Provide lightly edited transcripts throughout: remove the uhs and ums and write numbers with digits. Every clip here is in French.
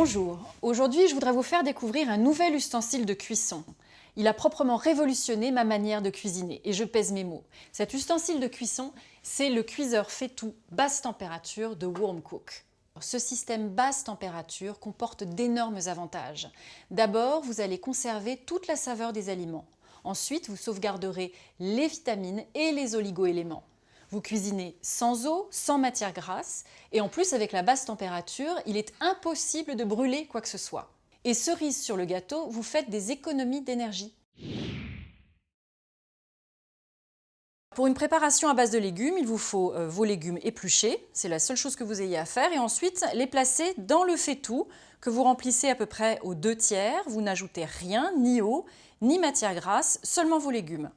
Bonjour, aujourd'hui je voudrais vous faire découvrir un nouvel ustensile de cuisson. Il a proprement révolutionné ma manière de cuisiner, et je pèse mes mots. Cet ustensile de cuisson, c'est le cuiseur fait-tout basse température de Warmcook. Ce système basse température comporte d'énormes avantages. D'abord, vous allez conserver toute la saveur des aliments. Ensuite, vous sauvegarderez les vitamines et les oligo-éléments. Vous cuisinez sans eau, sans matière grasse, et en plus avec la basse température, il est impossible de brûler quoi que ce soit. Et cerise sur le gâteau, vous faites des économies d'énergie. Pour une préparation à base de légumes, il vous faut vos légumes épluchés, c'est la seule chose que vous ayez à faire, et ensuite les placer dans le fait-tout que vous remplissez à peu près aux 2/3, vous n'ajoutez rien, ni eau, ni matière grasse, seulement vos légumes.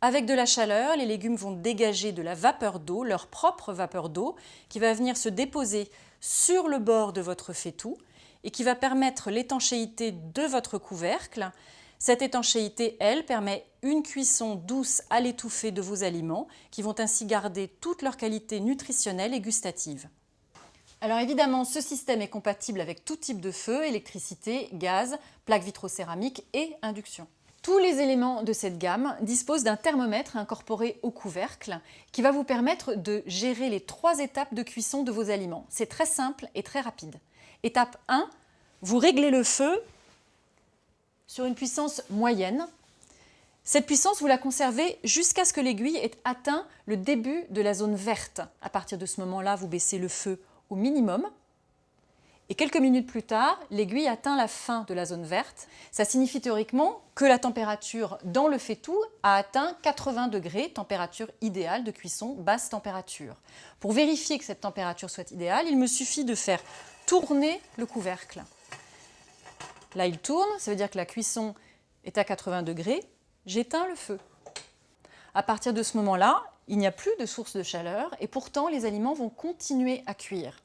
Avec de la chaleur, les légumes vont dégager de la vapeur d'eau, leur propre vapeur d'eau, qui va venir se déposer sur le bord de votre fait-tout et qui va permettre l'étanchéité de votre couvercle. Cette étanchéité, elle, permet une cuisson douce à l'étouffée de vos aliments qui vont ainsi garder toute leur qualité nutritionnelle et gustative. Alors évidemment, ce système est compatible avec tout type de feu, électricité, gaz, plaque vitrocéramique et induction. Tous les éléments de cette gamme disposent d'un thermomètre incorporé au couvercle qui va vous permettre de gérer les 3 étapes de cuisson de vos aliments. C'est très simple et très rapide. Étape 1, vous réglez le feu sur une puissance moyenne. Cette puissance, vous la conservez jusqu'à ce que l'aiguille ait atteint le début de la zone verte. À partir de ce moment-là, vous baissez le feu au minimum. Et quelques minutes plus tard, l'aiguille atteint la fin de la zone verte. Ça signifie théoriquement que la température dans le fait-tout a atteint 80 degrés, température idéale de cuisson basse température. Pour vérifier que cette température soit idéale, il me suffit de faire tourner le couvercle. Là, il tourne, ça veut dire que la cuisson est à 80 degrés. J'éteins le feu. À partir de ce moment-là, il n'y a plus de source de chaleur et pourtant les aliments vont continuer à cuire.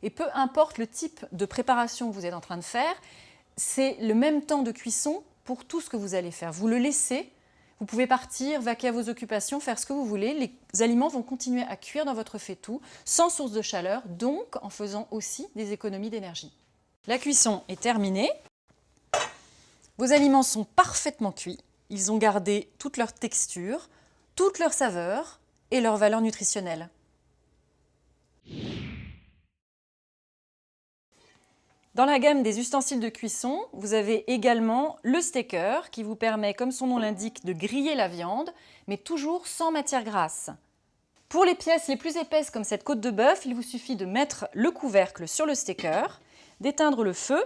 Et peu importe le type de préparation que vous êtes en train de faire, c'est le même temps de cuisson pour tout ce que vous allez faire. Vous le laissez, vous pouvez partir, vaquer à vos occupations, faire ce que vous voulez. Les aliments vont continuer à cuire dans votre fait-tout, sans source de chaleur, donc en faisant aussi des économies d'énergie. La cuisson est terminée. Vos aliments sont parfaitement cuits. Ils ont gardé toute leur texture, toute leur saveur et leur valeur nutritionnelle. Dans la gamme des ustensiles de cuisson, vous avez également le steaker qui vous permet, comme son nom l'indique, de griller la viande, mais toujours sans matière grasse. Pour les pièces les plus épaisses comme cette côte de bœuf, il vous suffit de mettre le couvercle sur le steaker, d'éteindre le feu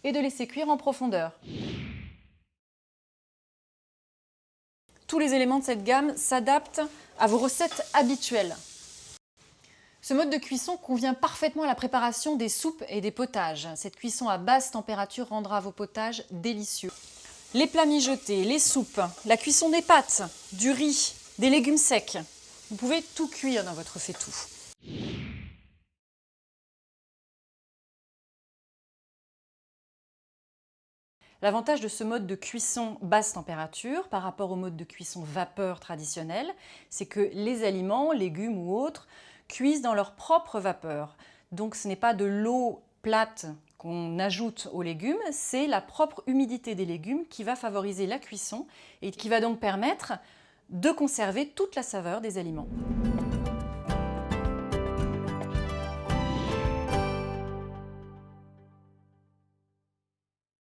et de laisser cuire en profondeur. Tous les éléments de cette gamme s'adaptent à vos recettes habituelles. Ce mode de cuisson convient parfaitement à la préparation des soupes et des potages. Cette cuisson à basse température rendra vos potages délicieux. Les plats mijotés, les soupes, la cuisson des pâtes, du riz, des légumes secs. Vous pouvez tout cuire dans votre fait-tout. L'avantage de ce mode de cuisson basse température par rapport au mode de cuisson vapeur traditionnel, c'est que les aliments, légumes ou autres, cuisent dans leur propre vapeur. Donc ce n'est pas de l'eau plate qu'on ajoute aux légumes, c'est la propre humidité des légumes qui va favoriser la cuisson et qui va donc permettre de conserver toute la saveur des aliments.